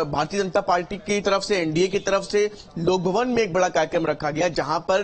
Bharatiya Janata party की तरफ से, एनडीए की तरफ से लोक भवन में एक बड़ा कार्यक्रम रखा गया, जहां पर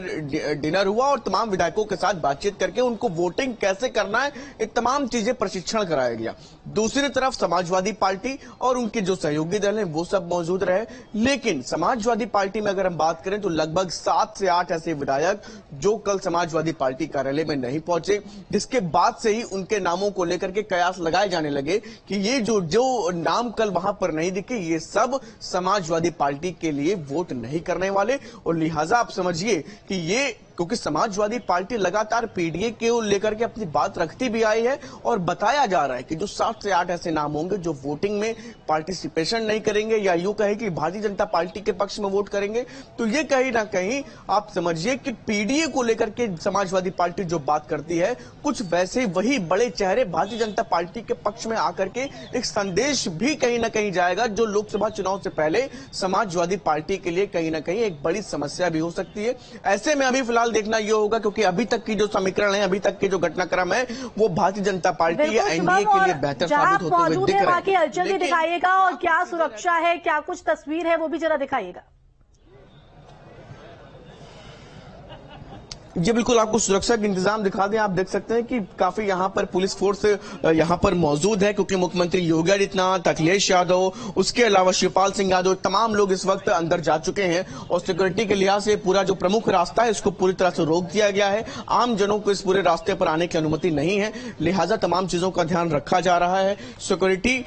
डिनर हुआ और तमाम विधायकों के साथ बातचीत करके उनको वोटिंग कैसे करना है, ये तमाम चीजें प्रशिक्षण कराया गया। दूसरी तरफ समाजवादी पार्टी और उनके जो सहयोगी दल हैं वो सब मौजूद रहे। लेकिन समाजवादी पार्टी में अगर हम बात करें तो लगभग 7 से 8 ऐसे विधायक जो कल समाजवादी पार्टी कार्यालय में नहीं पहुंचे, जिसके बाद से ही उनके नामों को लेकर के कयास लगाए जाने लगे कि ये जो नाम कल वहां पर नहीं दिखे, ये सब समाजवादी पार्टी के लिए वोट नहीं करने वाले। और लिहाजा आप समझिए कि ये, क्योंकि समाजवादी पार्टी लगातार पीडीए को लेकर के अपनी बात रखती भी आई है और बताया जा रहा है कि जो 7 से 8 ऐसे नाम होंगे जो वोटिंग में पार्टिसिपेशन नहीं करेंगे या यूं कहे कि भारतीय जनता पार्टी के पक्ष में वोट करेंगे, तो ये कहीं ना कहीं आप समझिए कि पीडीए को लेकर के समाजवादी पार्टी जो बात करती है, कुछ वैसे वही बड़े चेहरे भारतीय जनता पार्टी के पक्ष में आकर के एक संदेश भी कहीं ना कहीं जाएगा, जो लोकसभा चुनाव से पहले समाजवादी पार्टी के लिए कहीं ना कहीं एक बड़ी समस्या भी हो सकती है। ऐसे में अभी फिलहाल देखना यह होगा, क्योंकि अभी तक की जो समीकरण है, अभी तक के जो घटनाक्रम है, वो भारतीय जनता पार्टी या एनडीए के लिए बेहतर साबित होते हुए दिख रहा है। जल्दी दिखाइएगा और क्या सुरक्षा है, क्या कुछ तस्वीर है, वो भी जरा दिखाइएगा। जी बिल्कुल, आपको सुरक्षा के इंतजाम दिखा दें। आप देख सकते हैं कि काफी यहां पर पुलिस फोर्स यहां पर मौजूद है, क्योंकि मुख्यमंत्री योगी आदित्यनाथ, अखिलेश यादव, उसके अलावा शिवपाल सिंह यादव, तमाम लोग इस वक्त अंदर जा चुके हैं और सिक्योरिटी के लिहाज से पूरा जो प्रमुख रास्ता है इसको पूरी तरह से रोक दिया गया है। आम जनों को इस पूरे रास्ते पर आने की अनुमति नहीं है, लिहाजा तमाम चीजों का ध्यान रखा जा रहा है। सिक्योरिटी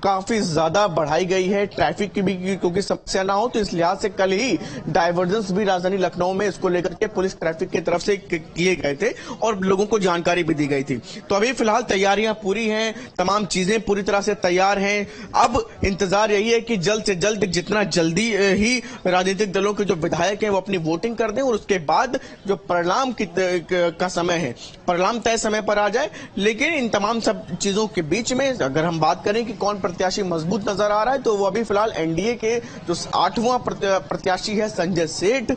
काफी ज्यादा बढ़ाई गई है, ट्रैफिक की भी क्योंकि समस्या ना हो, तो इस लिहाज से कल ही डायवर्जेंस भी राजधानी लखनऊ में इसको लेकर के पुलिस ट्रैफिक की तरफ से किए गए थे और लोगों को जानकारी भी दी गई थी। तो अभी फिलहाल तैयारियां पूरी हैं, तमाम चीजें पूरी तरह से तैयार हैं। अब इंतजार यही है कि जल्द से जल्द, जितना जल्दी ही राजनीतिक दलों के जो विधायक हैं वो अपनी वोटिंग कर दें और उसके बाद जो परिणाम का समय है, परिणाम तय समय पर आ जाए। लेकिन इन तमाम सब चीजों के बीच में अगर हम बात करें कि कौन प्रत्याशी मजबूत नजर आ रहा है, तो वो अभी फिलहाल एनडीए के जो 8वां प्रत्याशी है संजय सेठ,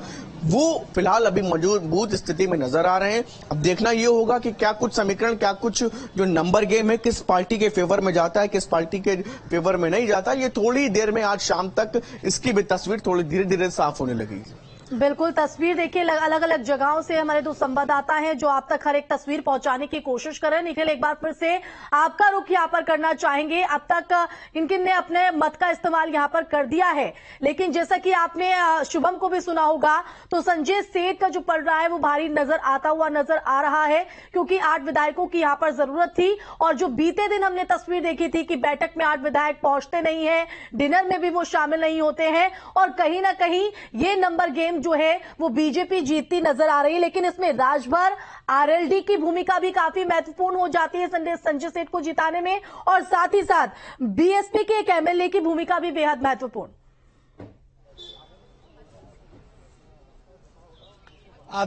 वो फिलहाल अभी मजबूत स्थिति में नजर आ रहे हैं। अब देखना ये होगा कि क्या कुछ समीकरण, क्या कुछ जो नंबर गेम है, किस पार्टी के फेवर में जाता है, किस पार्टी के फेवर में नहीं जाता। ये थोड़ी देर में, आज शाम तक इसकी भी तस्वीर थोड़ी धीरे धीरे साफ होने लगेगी। बिल्कुल, तस्वीर देखिए, अलग अलग जगहों से हमारे दो संवाददाता हैं जो आप तक हर एक तस्वीर पहुंचाने की कोशिश कर रहे हैं। निखिल, एक बार फिर से आपका रुख यहां पर करना चाहेंगे। अब तक किन-किन ने अपने मत का इस्तेमाल यहां पर कर दिया है, लेकिन जैसा कि आपने शुभम को भी सुना होगा, तो संजय सेठ का जो पड़ रहा है वो भारी नजर आता हुआ नजर आ रहा है, क्योंकि 8 विधायकों की यहां पर जरूरत थी। और जो बीते दिन हमने तस्वीर देखी थी कि बैठक में 8 विधायक पहुंचते नहीं है, डिनर में भी वो शामिल नहीं होते हैं और कहीं ना कहीं ये नंबर गेम जो है वो बीजेपी जीतती नजर आ रही है। लेकिन इसमें राजभर आरएलडी की भूमिका भी काफी महत्वपूर्ण हो जाती है संजय सेठ को जिताने में, और साथ ही साथ बीएसपी के एक एमएलए की भूमिका भी बेहद महत्वपूर्ण।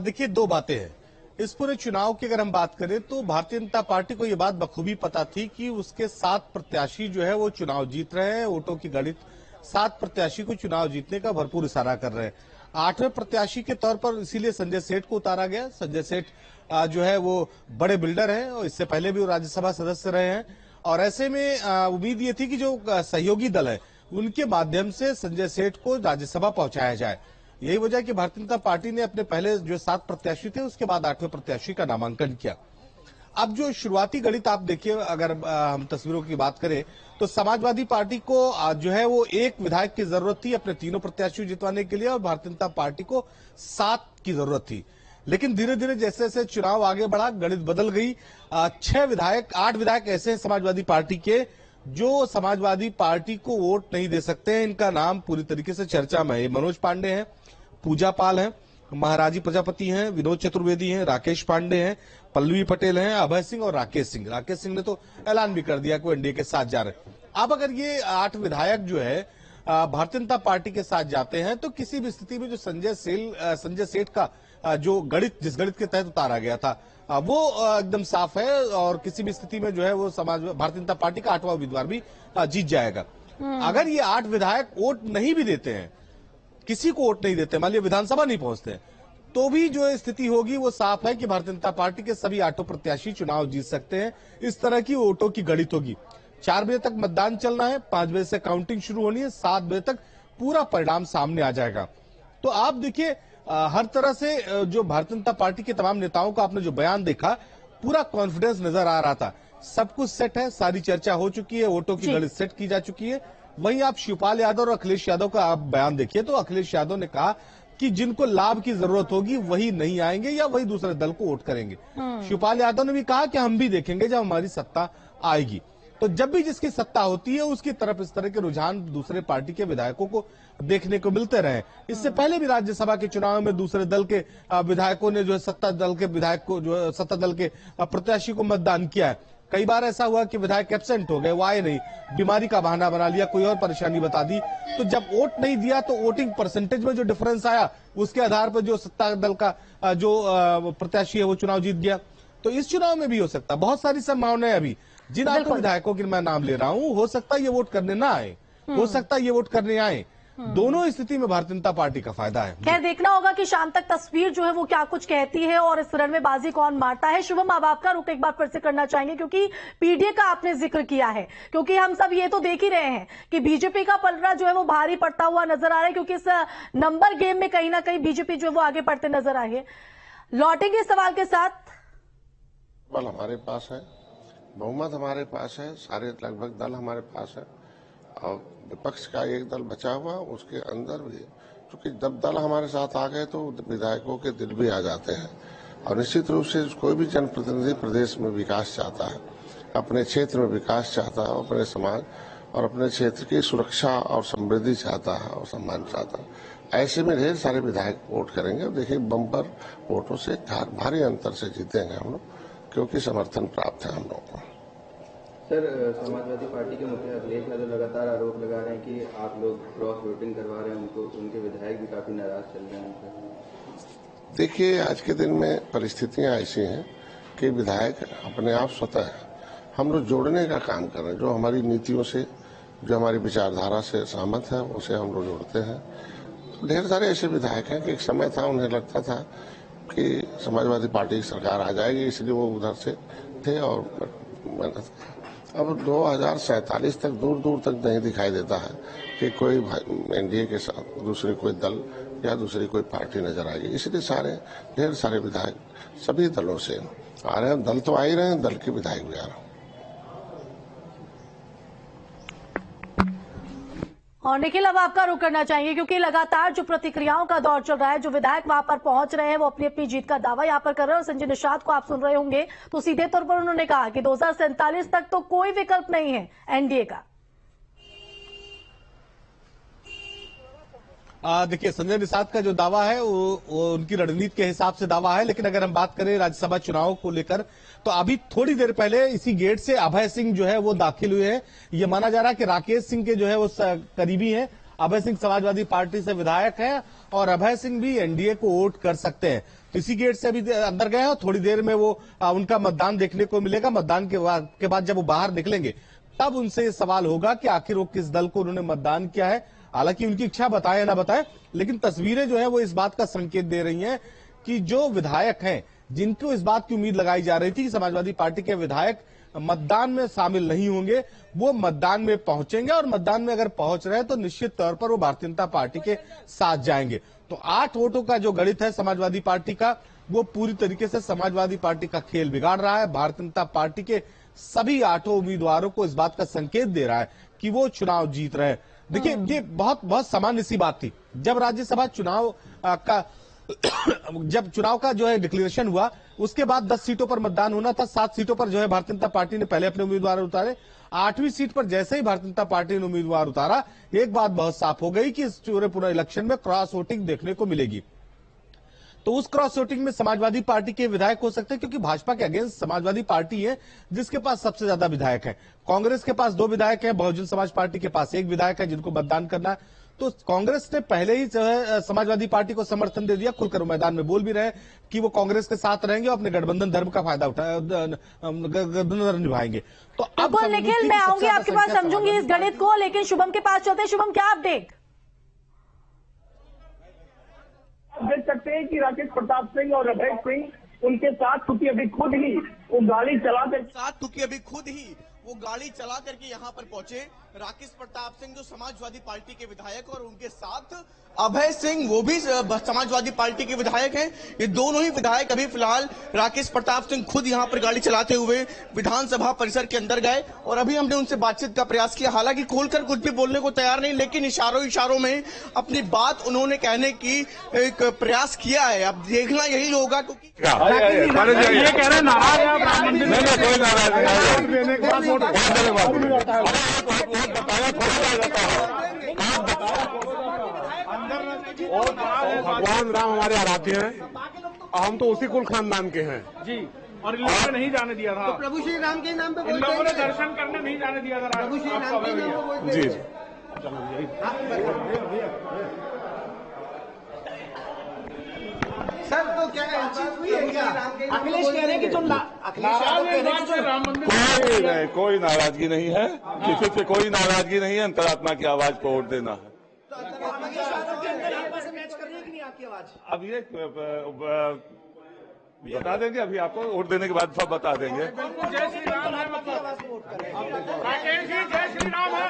देखिए, 2 बातें हैं इस पूरे चुनाव की। अगर हम बात करें तो भारतीय जनता पार्टी को यह बात बखूबी पता थी कि उसके 7 प्रत्याशी जो है वो चुनाव जीत रहे हैं। वोटों की गणित 7 प्रत्याशी को चुनाव जीतने का भरपूर इशारा कर रहे हैं। 8वें प्रत्याशी के तौर पर इसीलिए संजय सेठ को उतारा गया। संजय सेठ जो है वो बड़े बिल्डर हैं और इससे पहले भी वो राज्यसभा सदस्य रहे हैं, और ऐसे में उम्मीद ये थी कि जो सहयोगी दल है उनके माध्यम से संजय सेठ को राज्यसभा पहुंचाया जाए। यही वजह कि भारतीय जनता पार्टी ने अपने पहले जो 7 प्रत्याशी थे उसके बाद 8वें प्रत्याशी का नामांकन किया। अब जो शुरुआती गणित आप देखिए, अगर हम तस्वीरों की बात करें तो समाजवादी पार्टी को जो है वो 1 विधायक की जरूरत थी अपने तीनों प्रत्याशी जितवाने के लिए, और भारतीय जनता पार्टी को 7 की जरूरत थी। लेकिन धीरे धीरे जैसे जैसे चुनाव आगे बढ़ा, गणित बदल गई। 8 विधायक ऐसे हैं समाजवादी पार्टी के जो समाजवादी पार्टी को वोट नहीं दे सकते हैं। इनका नाम पूरी तरीके से चर्चा में है। मनोज पांडे हैं, पूजा पाल हैं, महाराजी प्रजापति हैं, विनोद चतुर्वेदी हैं, राकेश पांडे हैं, पल्लवी पटेल हैं, अभय सिंह और राकेश सिंह। राकेश सिंह ने तो ऐलान भी कर दिया कि वो एनडीए के साथ जा रहे हैं। अब अगर ये 8 विधायक जो है भारतीय जनता पार्टी के साथ जाते हैं तो किसी भी स्थिति में जो संजय सेठ का जो गणित, जिस गणित के तहत उतारा गया था, वो एकदम साफ है और किसी भी स्थिति में जो है वो भारतीय जनता पार्टी का 8वां उम्मीदवार भी जीत जाएगा। अगर ये 8 विधायक वोट नहीं भी देते हैं, किसी को वोट नहीं देते, मान लिया विधानसभा नहीं पहुंचते, तो भी जो स्थिति होगी वो साफ है कि भारतीय जनता पार्टी के सभी 8 प्रत्याशी चुनाव जीत सकते हैं। इस तरह की वोटों की गणित होगी। 4 बजे तक मतदान चलना है, 5 बजे से काउंटिंग शुरू होनी है, 7 बजे तक पूरा परिणाम सामने आ जाएगा। तो आप देखिए हर तरह से जो भारतीय जनता पार्टी के तमाम नेताओं का आपने जो बयान देखा, पूरा कॉन्फिडेंस नजर आ रहा था। सब कुछ सेट है, सारी चर्चा हो चुकी है, वोटों की गणित सेट की जा चुकी है। वहीं आप शिवपाल यादव और अखिलेश यादव का आप बयान देखिए, तो अखिलेश यादव ने कहा कि जिनको लाभ की जरूरत होगी वही नहीं आएंगे या वही दूसरे दल को वोट करेंगे। शिवपाल यादव ने भी कहा कि हम भी देखेंगे जब हमारी सत्ता आएगी। तो जब भी जिसकी सत्ता होती है उसकी तरफ इस तरह के रुझान दूसरे पार्टी के विधायकों को देखने को मिलते रहे। इससे पहले भी राज्यसभा के चुनाव में दूसरे दल के विधायकों ने जो है सत्ता दल के विधायक को जो है सत्ता दल के प्रत्याशी को मतदान किया है। कई बार ऐसा हुआ कि विधायक एब्सेंट हो गए, वो आए नहीं, बीमारी का बहाना बना लिया, कोई और परेशानी बता दी। तो जब वोट नहीं दिया तो वोटिंग परसेंटेज में जो डिफरेंस आया उसके आधार पर जो सत्ता दल का जो प्रत्याशी है वो चुनाव जीत गया। तो इस चुनाव में भी हो सकता है, बहुत सारी संभावनाएं अभी जिन 8 विधायकों की मैं नाम ले रहा हूं, हो सकता है ये वोट करने ना आए, हो सकता है ये वोट करने आए। दोनों स्थिति में भारतीय जनता पार्टी का फायदा है। खैर देखना होगा कि शाम तक तस्वीर जो है वो क्या कुछ कहती है और इस रण में बाजी कौन मारता है। शुभम, अब आपका रुख एक बार फिर से करना चाहेंगे क्योंकि पीडीए का आपने जिक्र किया है, क्योंकि हम सब ये तो देख ही रहे हैं कि बीजेपी का पलड़ा जो है वो भारी पड़ता हुआ नजर आ रहा है, क्योंकि इस नंबर गेम में कहीं ना कहीं बीजेपी जो है वो आगे बढ़ते नजर आई है। लौटेंगे सवाल के साथ। बल हमारे पास है, बहुमत हमारे पास है, सारे लगभग दल हमारे पास है और विपक्ष का एक दल बचा हुआ, उसके अंदर भी क्योंकि जब दल हमारे साथ आ गए तो विधायकों के दिल भी आ जाते हैं। और निश्चित रूप से कोई भी जनप्रतिनिधि प्रदेश में विकास चाहता है, अपने क्षेत्र में विकास चाहता है, अपने समाज और अपने क्षेत्र की सुरक्षा और समृद्धि चाहता है और सम्मान चाहता है। ऐसे में ढेर सारे विधायक वोट करेंगे और देखिए बम्पर वोटों से भारी अंतर से जीतेंगे हम लोग, क्योंकि समर्थन प्राप्त है हम लोगों को। सर, समाजवादी पार्टी के मुखिया अखिलेश यादव लगातार आरोप लगा रहे हैं कि आप लोग क्रॉस वोटिंग करवा रहे हैं उनको, उनके विधायक भी काफी नाराज चल रहे हैं। देखिए आज के दिन में परिस्थितियां ऐसी हैं कि विधायक अपने आप स्वतः हम लोग जोड़ने का काम कर रहे हैं। जो हमारी नीतियों से, जो हमारी विचारधारा से सहमत है उसे हम लोग जोड़ते हैं। ढेर सारे ऐसे विधायक हैं कि एक समय था उन्हें लगता था कि समाजवादी पार्टी की सरकार आ जाएगी, इसलिए वो उधर से थे और अब 2047 तक दूर दूर तक नहीं दिखाई देता है कि कोई एनडीए के साथ दूसरी कोई दल या दूसरी कोई पार्टी नजर आएगी। इसलिए ढेर सारे विधायक सभी दलों से आ रहे हैं। दल तो आ ही रहे हैं, दल के विधायक भी आ रहे हैं। और निखिल, अब आपका रुख करना चाहिए क्योंकि लगातार जो प्रतिक्रियाओं का दौर चल रहा है, जो विधायक वहां पर पहुंच रहे हैं वो अपनी अपनी जीत का दावा यहां पर कर रहे हैं। और संजय निषाद को आप सुन रहे होंगे तो सीधे तौर पर उन्होंने कहा कि 2047 तक तो कोई विकल्प नहीं है एनडीए का। देखिए संजय निषाद का जो दावा है वो उनकी रणनीति के हिसाब से दावा है, लेकिन अगर हम बात करें राज्यसभा चुनाव को लेकर तो अभी थोड़ी देर पहले इसी गेट से अभय सिंह जो है वो दाखिल हुए हैं। ये माना जा रहा है कि राकेश सिंह के जो है वो करीबी हैं। अभय सिंह समाजवादी पार्टी से विधायक हैं और अभय सिंह भी एनडीए को वोट कर सकते हैं। तो इसी गेट से अभी अंदर गए हैं और थोड़ी देर में वो उनका मतदान देखने को मिलेगा। मतदान के बाद जब वो बाहर निकलेंगे तब उनसे ये सवाल होगा कि आखिर वो किस दल को उन्होंने मतदान किया है। हालांकि उनकी इच्छा बताए ना बताए, लेकिन तस्वीरें जो है वो इस बात का संकेत दे रही हैं कि जो विधायक हैं जिनको इस बात की उम्मीद लगाई जा रही थी कि समाजवादी पार्टी के विधायक मतदान में शामिल नहीं होंगे, वो मतदान में पहुंचेंगे और मतदान में अगर पहुंच रहे हैं तो निश्चित तौर पर वो भारतीय जनता पार्टी के साथ जाएंगे। तो 8 वोटों का जो गणित है समाजवादी पार्टी का, वो पूरी तरीके से समाजवादी पार्टी का खेल बिगाड़ रहा है। भारतीय जनता पार्टी के सभी 8 उम्मीदवारों को इस बात का संकेत दे रहा है कि वो चुनाव जीत रहे हैं। देखिए ये बहुत सामान्य सी बात थी। जब राज्यसभा चुनाव जब चुनाव का जो है डिक्लेरेशन हुआ उसके बाद 10 सीटों पर मतदान होना था। 7 सीटों पर जो है भारतीय जनता पार्टी ने पहले अपने उम्मीदवार उतारे। 8वीं सीट पर जैसे ही भारतीय जनता पार्टी ने उम्मीदवार उतारा, एक बात बहुत साफ हो गई कि इस पूरे इलेक्शन में क्रॉस वोटिंग देखने को मिलेगी। तो उस क्रॉस वोटिंग में समाजवादी पार्टी के विधायक हो सकते हैं, क्योंकि भाजपा के अगेंस्ट समाजवादी पार्टी है जिसके पास सबसे ज्यादा विधायक है। कांग्रेस के पास 2 विधायक है, बहुजन समाज पार्टी के पास 1 विधायक है जिनको मतदान करना है। तो कांग्रेस ने पहले ही जो है समाजवादी पार्टी को समर्थन दे दिया, खुलकर मैदान में बोल भी रहे कि वो कांग्रेस के साथ रहेंगे और अपने गठबंधन धर्म का फायदा गठबंधन निभाएंगे। तो अब निखिल, मैं आऊंगी आपके पास, समझूंगी इस गणित को, लेकिन शुभम के पास चलते हैं। शुभम, क्या अपडेट? देख सकते हैं कि राकेश प्रताप सिंह और अभय सिंह उनके साथ, क्योंकि अभी खुद ही वो गाड़ी चलाते वो गाड़ी चला करके यहाँ पर पहुंचे। राकेश प्रताप सिंह जो समाजवादी पार्टी के विधायक और उनके साथ अभय सिंह वो भी समाजवादी पार्टी के विधायक हैं। ये दोनों ही विधायक अभी फिलहाल राकेश प्रताप सिंह खुद यहाँ पर गाड़ी चलाते हुए विधानसभा परिसर के अंदर गए और अभी हमने उनसे बातचीत का प्रयास किया। हालांकि खोलकर कुछ भी बोलने को तैयार नहीं, लेकिन इशारों में अपनी बात उन्होंने कहने की एक प्रयास किया है। अब देखना यही होगा क्योंकि ये कह रहे नाराज है आप राम मंदिर में, कोई नाराज भगवान राम हमारे आराध्य हैं, हम तो उसी कुल खानदान के हैं जी। और इन लोगों ने नहीं जाने दिया था, तो प्रभु श्री राम के नाम पे इन लोगों ने दर्शन करने नहीं जाने दिया था प्रभु श्री राम के नाम पे जी। सर तो क्या बातचीत हुई है क्या? अखिलेश कह रहे हैं कि जो राम मंदिर कोई नाराजगी नहीं है, किसी से कोई नाराजगी नहीं है, अंतरात्मा की आवाज को वोट देना है। अब ये बता देंगे, अभी आपको वोट देने के बाद सब बता देंगे। जय श्री राम है, राकेश जी जय श्री राम है।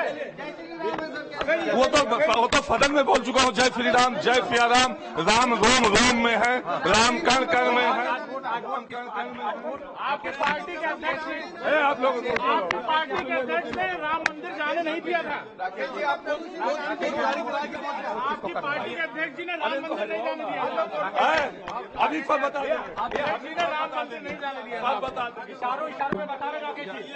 वो तो सदन में बोल चुका हूँ, जय श्री राम, जय सिया राम। राम रोम रोम में है, राम कण कण में है। आपकी पार्टी के अध्यक्ष ने, आप लोग आपकी पार्टी के अध्यक्ष ने राम मंदिर जाने नहीं दिया था। आपकी पार्टी के अध्यक्ष जी ने राम मंदिर नहीं जाने दिया था। अभी सब बता देंगे, अध्यक्ष जी ने राम मंदिर नहीं जाने दिया। सब बता देंगे, इशारों में बता रहे राकेश जी।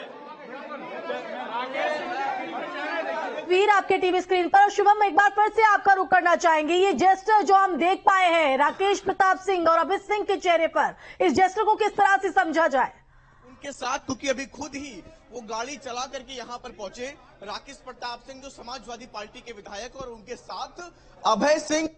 वीर आपके टीवी स्क्रीन पर। शुभम, एक बार फिर से आपका रुख करना चाहेंगे, ये जेस्टर जो हम देख पाए हैं राकेश प्रताप सिंह और अभय सिंह के चेहरे पर, इस जेस्टर को किस तरह से समझा जाए? उनके साथ, क्योंकि अभी खुद ही वो गाड़ी चला करके यहाँ पर पहुंचे। राकेश प्रताप सिंह जो समाजवादी पार्टी के विधायक और उनके साथ अभय सिंह।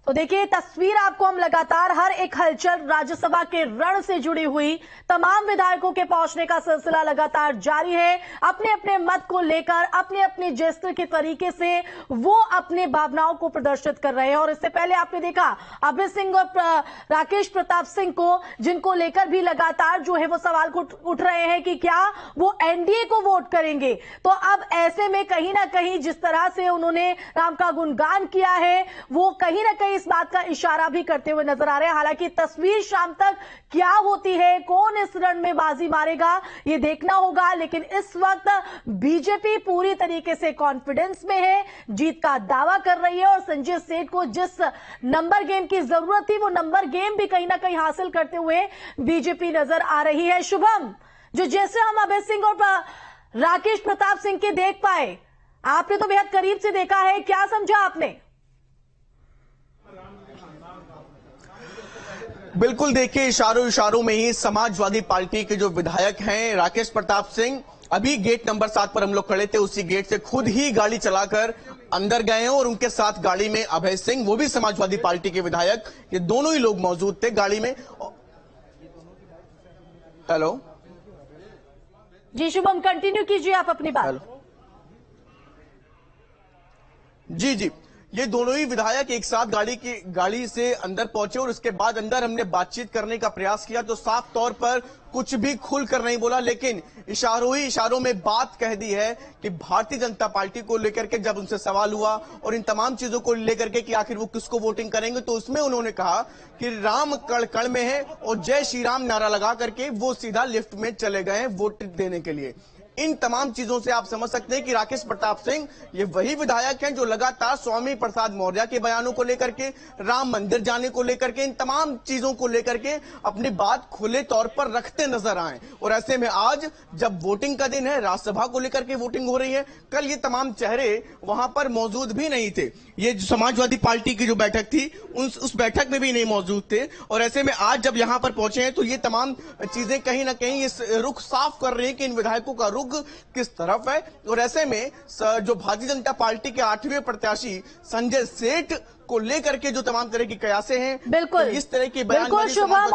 तो देखिए तस्वीर आपको हम लगातार हर एक हलचल राज्यसभा के रण से जुड़ी हुई तमाम विधायकों के पहुंचने का सिलसिला लगातार जारी है। अपने अपने मत को लेकर अपने अपने जेस्टर के तरीके से वो अपने भावनाओं को प्रदर्शित कर रहे हैं। और इससे पहले आपने देखा अभय सिंह और राकेश प्रताप सिंह को, जिनको लेकर भी लगातार जो है वो सवाल उठ रहे हैं कि क्या वो एनडीए को वोट करेंगे। तो अब ऐसे में कहीं ना कहीं जिस तरह से उन्होंने राम का गुणगान किया है, वो कहीं ना कहीं इस बात का इशारा भी करते हुए नजर आ रहे हैं। हालांकि तस्वीर शाम तक क्या होती है, कौन इस रण में बाजी मारेगा, ये देखना होगा। लेकिन इस वक्त बीजेपी पूरी तरीके से कॉन्फिडेंस में है, जीत का दावा कर रही है और संजय सेठ को जिस नंबर गेम की जरूरत थी, वो नंबर गेम भी कहीं ना कहीं हासिल करते हुए बीजेपी नजर आ रही है। शुभम, जो जैसे हम अभय सिंह और राकेश प्रताप सिंह के देख पाए, आपने तो बेहद करीब से देखा है, क्या समझा आपने? बिल्कुल, देखिए इशारों में ही समाजवादी पार्टी के जो विधायक हैं राकेश प्रताप सिंह, अभी गेट नंबर 7 पर हम लोग खड़े थे, उसी गेट से खुद ही गाड़ी चलाकर अंदर गए हैं और उनके साथ गाड़ी में अभय सिंह, वो भी समाजवादी पार्टी के विधायक, ये दोनों ही लोग मौजूद थे गाड़ी में। हेलो जी शुभम, कंटिन्यू कीजिए आप अपनी बात। जी, ये दोनों ही विधायक एक साथ गाड़ी से अंदर पहुंचे और उसके बाद अंदर हमने बातचीत करने का प्रयास किया तो साफ तौर पर कुछ भी खुलकर नहीं बोला, लेकिन इशारों में बात कह दी है कि भारतीय जनता पार्टी को लेकर के जब उनसे सवाल हुआ और इन तमाम चीजों को लेकर के कि आखिर वो किसको वोटिंग करेंगे, तो उसमें उन्होंने कहा कि राम कण कण में है और जय श्री राम नारा लगा करके वो सीधा लिफ्ट में चले गए वोट देने के लिए। इन तमाम चीजों से आप समझ सकते हैं कि राकेश प्रताप सिंह ये वही विधायक हैं जो लगातार स्वामी प्रसाद मौर्य के बयानों को लेकर के, राम मंदिर जाने को लेकर के, इन तमाम चीजों को लेकर के अपनी बात खुले तौर पर रखते नजर आए। और ऐसे में आज जब वोटिंग का दिन है, राज्यसभा को लेकर के वोटिंग हो रही है, कल ये तमाम चेहरे वहां पर मौजूद भी नहीं थे, ये समाजवादी पार्टी की जो बैठक थी उस बैठक में भी नहीं मौजूद थे। और ऐसे में आज जब यहां पर पहुंचे हैं तो ये तमाम चीजें कहीं ना कहीं इस रुख साफ कर रही है कि इन विधायकों का रुख किस तरफ है। और ऐसे में जो भारतीय जनता पार्टी के 8वें प्रत्याशी संजय सेठ को लेकर के जो तमाम तरह की कयासें हैं, बिल्कुल इस तरह की बयान शुभम।